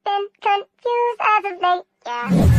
been confused as of late, yeah.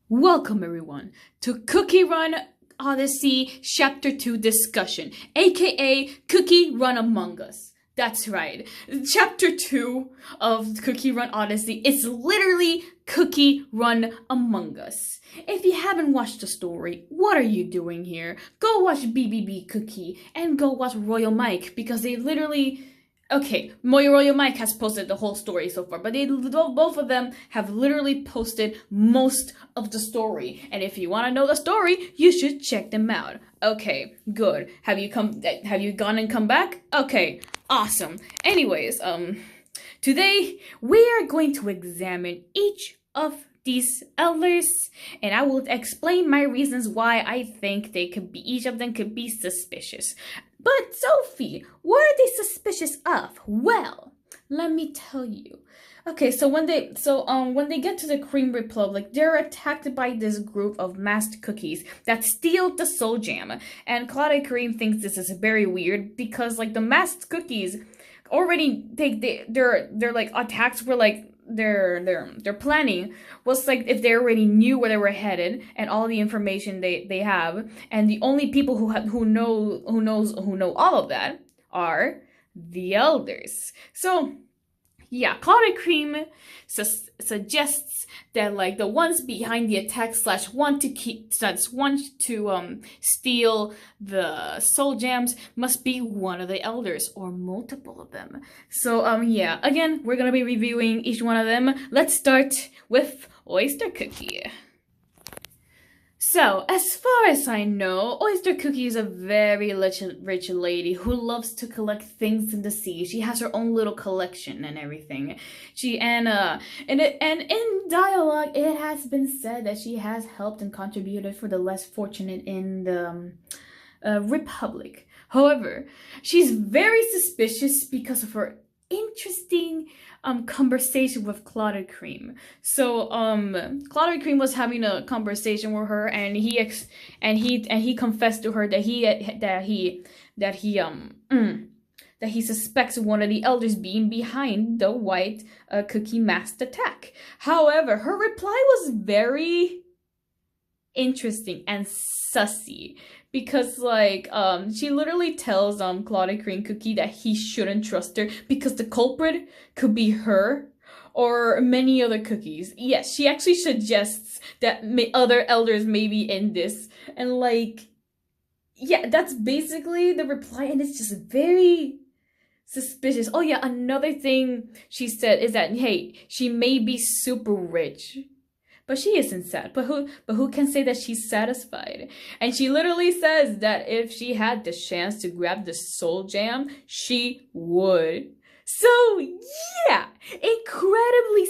Welcome everyone to Cookie Run Odyssey Chapter 2 discussion, aka Cookie Run Among Us. That's right. Chapter 2 of Cookie Run Odyssey is literally Cookie Run Among Us. If you haven't watched the story, what are you doing here? Go watch BBB Cookie and go watch Royal Mike because they literally... Okay, Royal Mike has posted the whole story so far, but both of them have literally posted most of the story. And if you want to know the story, you should check them out. Okay, good. Have you gone and come back? Okay, awesome. Anyways, today we are going to examine each of these elders, and I will explain my reasons why I think each of them could be suspicious. But Sophie, what are they suspicious of? Well, let me tell you. Okay, so when they get to the Cream Republic, they're attacked by this group of masked cookies that steal the soul jam. And Clotted Cream thinks this is very weird because like the masked cookies already their like attacks were like their planning was like if they already knew where they were headed and all the information they have, and the only people who know all of that are the elders. So yeah, Clotted Cream suggests that like the ones behind the attack want to steal the soul jams must be one of the elders or multiple of them. So yeah, again, we're gonna be reviewing each one of them. Let's start with Oyster Cookie. So, as far as I know, Oyster Cookie is a very rich lady who loves to collect things in the sea. She has her own little collection and everything. And in dialogue, it has been said that she has helped and contributed for the less fortunate in the Republic. However, she's very suspicious because of her interesting conversation with Clotted Cream. So Clotted Cream was having a conversation with her, and he confessed to her that he suspects one of the elders being behind the white cookie masked attack. However, her reply was very interesting and sussy. Because, like, she literally tells Clotted Cream Cookie that he shouldn't trust her because the culprit could be her or many other cookies. Yes, she actually suggests that other elders may be in this. And, like, yeah, that's basically the reply, and it's just very suspicious. Oh, yeah, another thing she said is that, hey, she may be super rich, but she isn't sad. But who can say that she's satisfied? And she literally says that if she had the chance to grab the soul jam, she would. So yeah, incredibly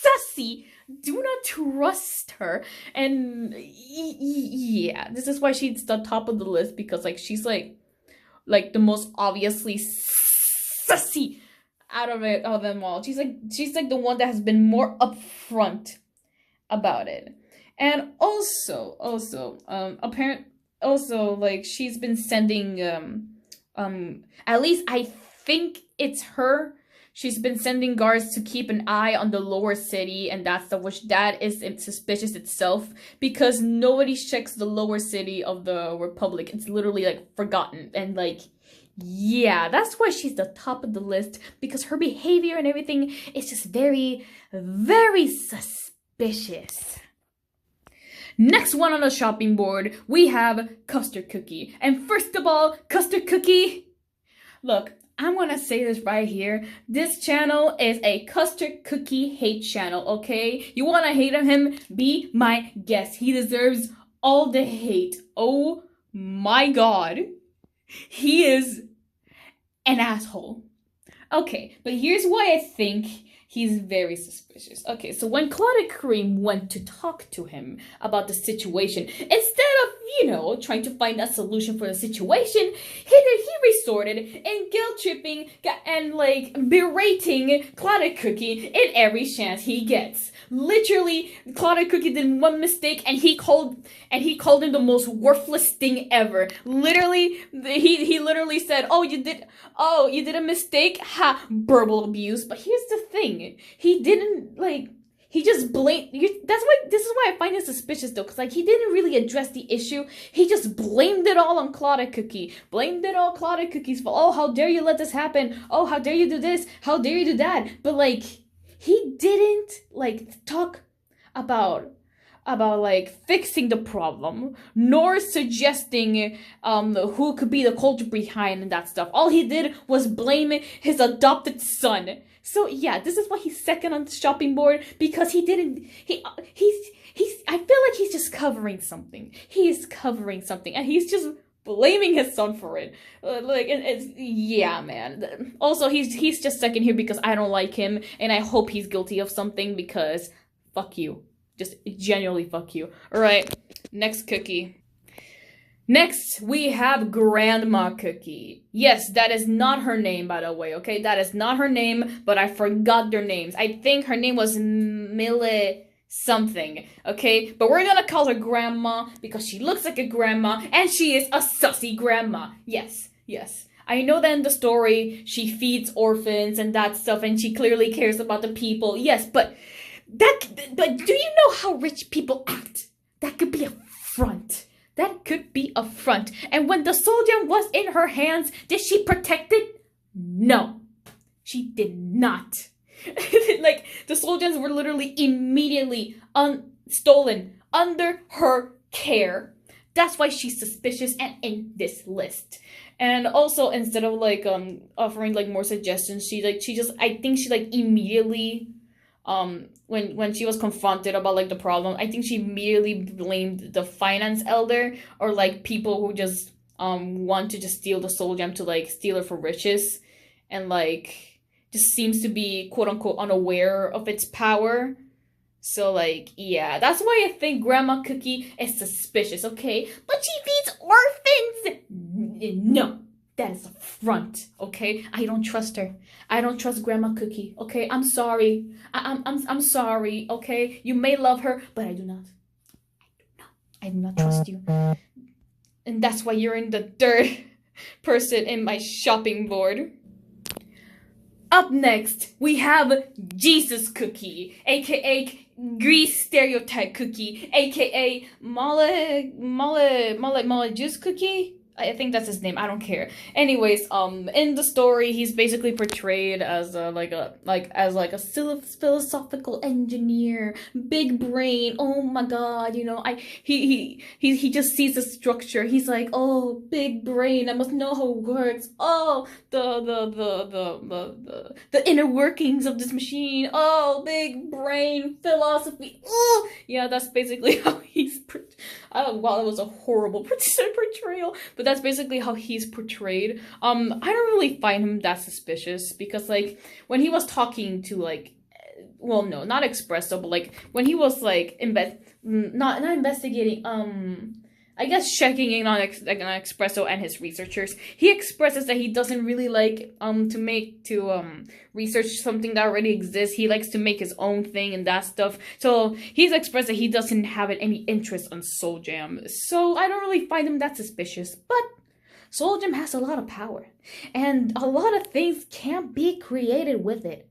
sassy. Do not trust her. And yeah, this is why she's the top of the list, because like she's like the most obviously sassy out of them all. She's like the one that has been more upfront about it. And also like she's been sending at least I think it's her, she's been sending guards to keep an eye on the lower city, and that is suspicious itself, because nobody checks the lower city of the Republic. It's literally like forgotten, and like yeah, that's why she's the top of the list, because her behavior and everything is just very, very suspicious. Next one on the shopping board, we have Custard Cookie. And first of all, Custard Cookie, look, I'm gonna say this right here. This channel is a Custard Cookie hate channel, okay? You wanna hate on him? Be my guest. He deserves all the hate. Oh my god. He is an asshole. Okay, but here's why I think He's very suspicious. Okay, so when Clotted Cream went to talk to him about the situation, instead of, trying to find a solution for the situation, he resorted in guilt-tripping and, berating Clotted Cookie in every chance he gets. Literally, Clotted Cookie did one mistake and he called him the most worthless thing ever. Literally, he literally said, you did a mistake? Ha, verbal abuse. But here's the thing. He didn't, he just blamed. This is why I find it suspicious though, because he didn't really address the issue. He just blamed it all on Clotted Cookie. Blamed it all Clotted Cookie's fault. Oh, how dare you let this happen? Oh, how dare you do this? How dare you do that? But he didn't talk about fixing the problem, nor suggesting who could be the culprit behind that stuff. All he did was blame his adopted son. So yeah, this is why he's second on the shopping board, because I feel like he's just covering something. He is covering something, and he's just blaming his son for it. Yeah, man. Also, he's just second here because I don't like him, and I hope he's guilty of something, because fuck you. Just genuinely fuck you. Alright, next cookie. Next, we have Grandma Cookie. Yes, that is not her name, by the way, okay? That is not her name, but I forgot their names. I think her name was Mille something, okay? But we're gonna call her Grandma because she looks like a grandma, and she is a sussy grandma. Yes. I know that in the story, she feeds orphans and that stuff, and she clearly cares about the people. Yes, but do you know how rich people act? That could be a front. That could be a front. And when the soul gem was in her hands, did she protect it? No, she did not. The soul gems were literally immediately stolen under her care. That's why she's suspicious and in this list. And also, instead of offering more suggestions, she immediately when she was confronted about the problem, I think she immediately blamed the finance elder, or people who just want to just steal the soul gem to steal it for riches, and just seems to be quote unquote unaware of its power. So yeah, that's why I think Grandma Cookie is suspicious, okay? But she feeds orphans. No. That is a front, okay? I don't trust her. I don't trust Grandma Cookie, okay? I'm sorry. I'm sorry, okay? You may love her, but I do not. I do not trust you. And that's why you're in the third person in my shopping board. Up next, we have Jesus Cookie, aka Grease Stereotype Cookie, aka Mole Juice Cookie. I think that's his name. I don't care. Anyways, in the story, he's basically portrayed as a philosophical engineer, big brain. Oh my god, he just sees the structure. He's like, oh, big brain. I must know how it works. Oh, the inner workings of this machine. Oh, big brain philosophy. Oh, yeah, that's basically how he's. Wow, that was a horrible portrayal, but that's basically how he's portrayed. I don't really find him that suspicious, because when he was talking to well, no, not Espresso, but when he was not investigating, I guess checking in on Espresso and his researchers, he expresses that he doesn't really to research something that already exists. He likes to make his own thing and that stuff. So he's expressed that he doesn't have any interest on Soul Jam. So I don't really find him that suspicious. But Soul Jam has a lot of power, and a lot of things can't be created with it.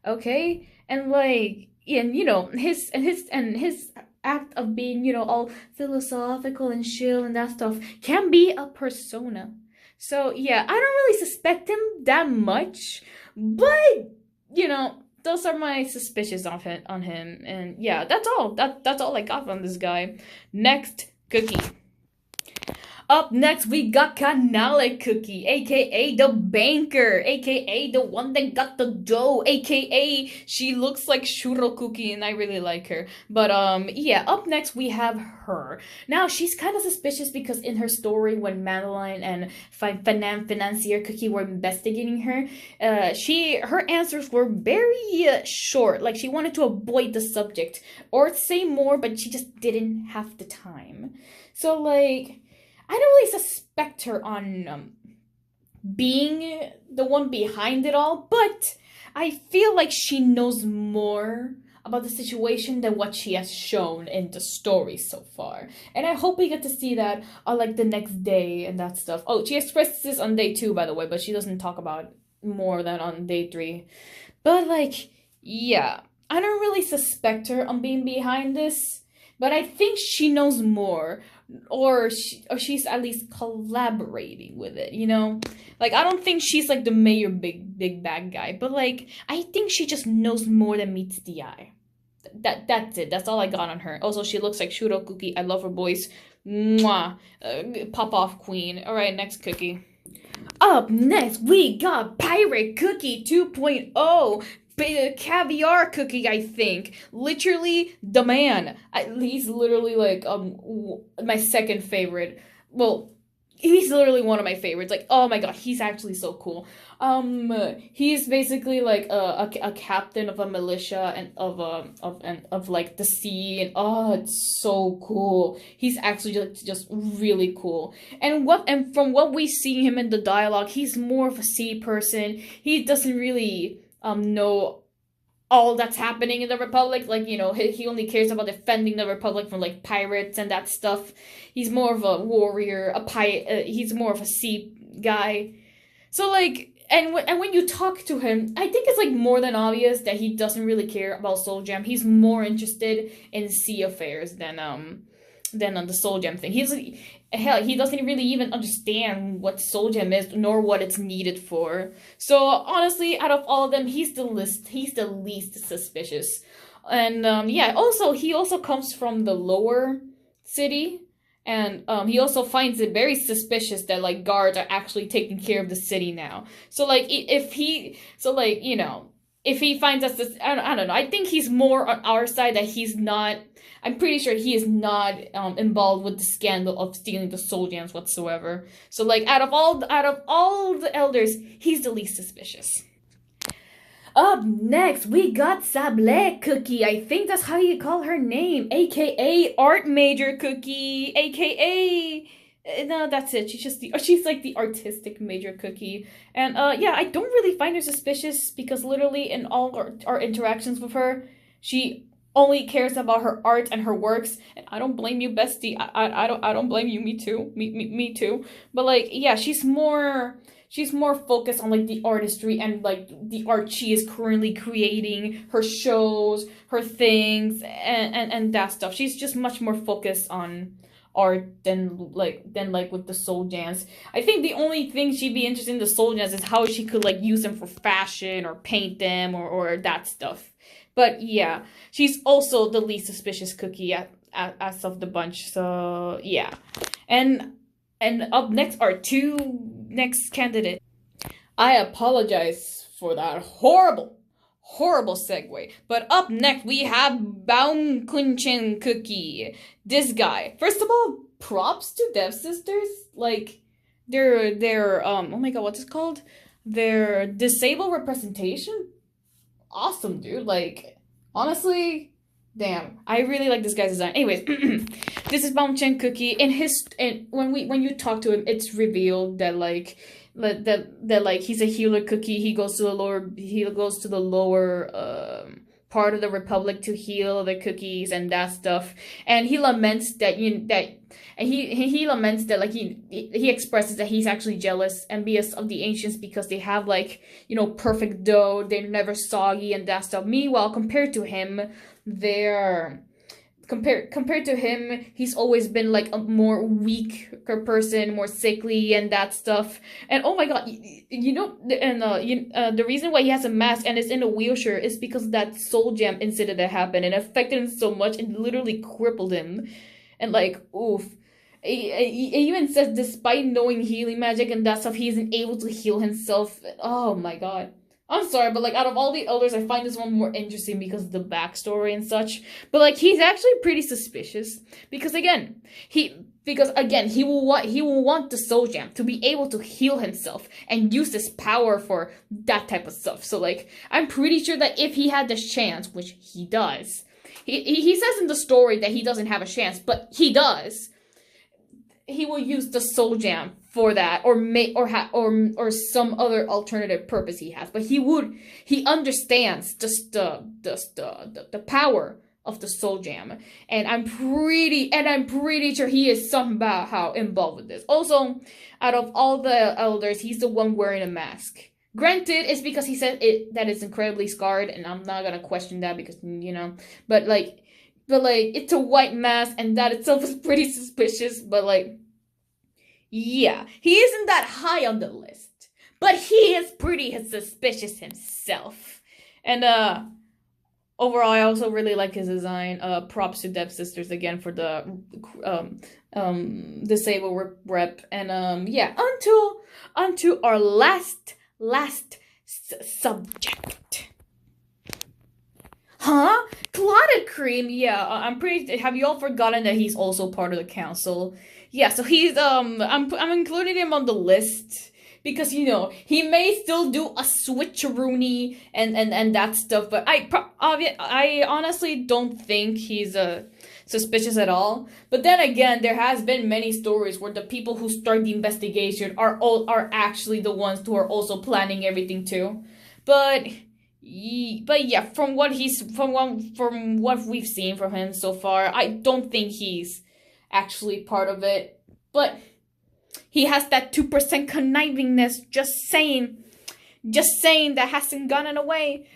Okay, and his act of being, all philosophical and chill and that stuff can be a persona. So yeah, I don't really suspect him that much, but those are my suspicions on him. And yeah, that's all. That's all I got from this guy. Next cookie. Up next, we got Canale Cookie, aka the banker, aka the one that got the dough, aka she looks like Shuro Cookie and I really like her. But yeah, up next we have her. Now, she's kind of suspicious because in her story when Madeline and Financier Cookie were investigating her, her answers were very short. Like, she wanted to avoid the subject or say more, but she just didn't have the time. So, like, I don't really suspect her on being the one behind it all, but I feel like she knows more about the situation than what she has shown in the story so far. And I hope we get to see that on, like, the next day and that stuff. Oh, she expresses this on day 2, by the way, but she doesn't talk about more than on day 3. But, like, yeah, I don't really suspect her on being behind this, but I think she knows more, or she's at least collaborating with it, you know? Like, I don't think she's, like, the mayor big bad guy, but, like, I think she just knows more than meets the eye. That's it. That's all I got on her. Also, she looks like Shuro Cookie. I love her voice. Mwah. Pop off queen. Alright, next cookie. Up next, we got Pirate Cookie 2.0. Caviar Cookie, I think. Literally the man. He's literally like my second favorite. Well, he's literally one of my favorites. Like, oh my god, he's actually so cool. He's basically like a captain of a militia and of like the sea, and oh, it's so cool. He's actually just really cool. And from what we see him in the dialogue, he's more of a sea person. He doesn't really know all that's happening in the Republic. Like, you know, he only cares about defending the Republic from, like, pirates and that stuff. He's more of a warrior, he's more of a sea guy. So, like, and when you talk to him, I think it's, like, more than obvious that he doesn't really care about Soul Jam. He's more interested in sea affairs than on the Soul Gem thing. Hell, he doesn't really even understand what Soul Gem is, nor what it's needed for. So honestly, out of all of them, he's the least suspicious. And yeah, he also comes from the lower city, and he also finds it very suspicious that, like, guards are actually taking care of the city now. So, like, if he finds us this, I don't know. I think he's more on our side, that he's not. I'm pretty sure he is not involved with the scandal of stealing the Soul Gems whatsoever. So, like, out of all the elders, he's the least suspicious. Up next, we got Sable Cookie. I think that's how you call her name, aka Art Major Cookie, aka. No, that's it. She's like the artistic major cookie. And yeah, I don't really find her suspicious because literally in all our interactions with her, she only cares about her art and her works. And I don't blame you, bestie. I don't blame you. Me too. Me too. But, like, yeah, she's more focused on, like, the artistry and, like, the art she is currently creating, her shows, her things, and that stuff. She's just much more focused on art than with the Soul Jams. I think the only thing she'd be interested in the Soul Jams is how she could, like, use them for fashion or paint them or that stuff. But yeah, she's also the least suspicious cookie as of the bunch. So yeah, and up next are two next candidates. I apologize for that horrible segue. But up next we have Bocken Cookie. This guy. First of all, props to Dev Sisters. Like, they're oh my god, what's it called? Their disabled representation. Awesome, dude. Like, honestly, damn, I really like this guy's design. Anyways, this is Bocken Cookie. When you talk to him, it's revealed that like he's a healer cookie. He goes to the lower part of the Republic to heal the cookies and that stuff. And he laments that he laments that, like, he expresses that he's actually jealous, envious of the ancients because they have, like, you know, perfect dough, they're never soggy and that stuff. Meanwhile, compared to him, he's always been, like, a more weaker person, more sickly and that stuff. And oh my god, the reason why he has a mask and is in a wheelchair is because of that Soul Gem incident that happened and affected him so much and literally crippled him. And, like, oof. He even says despite knowing healing magic and that stuff, he isn't able to heal himself. Oh my god. I'm sorry, but like out of all the elders, I find this one more interesting because of the backstory and such. But like he's actually pretty suspicious because again, he will want the soul gem to be able to heal himself and use this power for that type of stuff. So like I'm pretty sure that if he had this chance, which he does, he says in the story that he doesn't have a chance, but he does. He will use the soul gem for that, or some other alternative purpose he has. But he understands just the power of the soul gem, and I'm pretty sure he is somehow involved with this. Also, out of all the elders, he's the one wearing a mask. Granted, it's because he said that it's incredibly scarred, and I'm not gonna question that because but like it's a white mask, and that itself is pretty suspicious. But like, yeah, he isn't that high on the list, but he is pretty suspicious himself. And overall, I also really like his design. Props to Dev Sisters again for the Sable rep. And yeah, onto our last subject. Huh? Clotted cream? Yeah, I'm pretty. Have you all forgotten that he's also part of the council? Yeah, so he's I'm including him on the list because he may still do a switcheroony and that stuff, but I honestly don't think he's suspicious at all. But then again, there has been many stories where the people who start the investigation are actually the ones who are also planning everything too. But yeah, from what we've seen from him so far, I don't think he's actually part of it. But he has that 2% connivingness. Just saying that hasn't gotten away.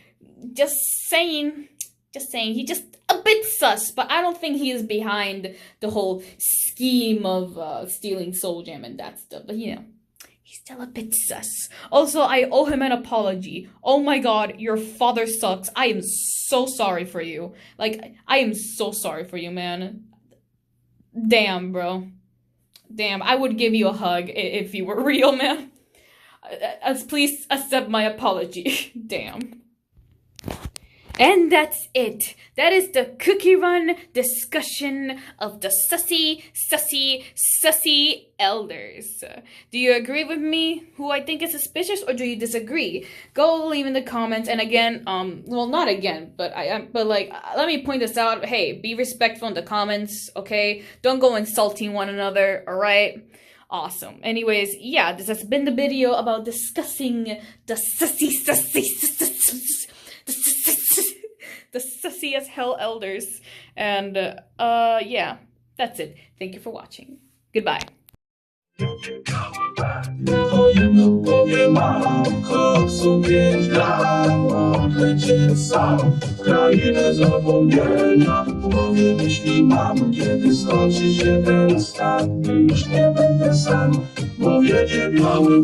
Just saying. He just a bit sus, but I don't think he is behind the whole scheme of stealing soul gem and that stuff. But he's still a bit sus. Also, I owe him an apology. Oh my god, your father sucks. I am so sorry for you. Like, I am so sorry for you, man. Damn, bro. Damn, I would give you a hug if you were real, man. Please accept my apology. Damn. And that's it. That is the cookie run discussion of the sussy elders. Do you agree with me who I think is suspicious, or do you disagree? Go leave in the comments. And again, well, not again, but let me point this out. Hey, be respectful in the comments, okay? Don't go insulting one another, alright? Awesome. Anyways, yeah, this has been the video about discussing the the sussy as hell elders. And yeah, that's it. Thank you for watching. Goodbye.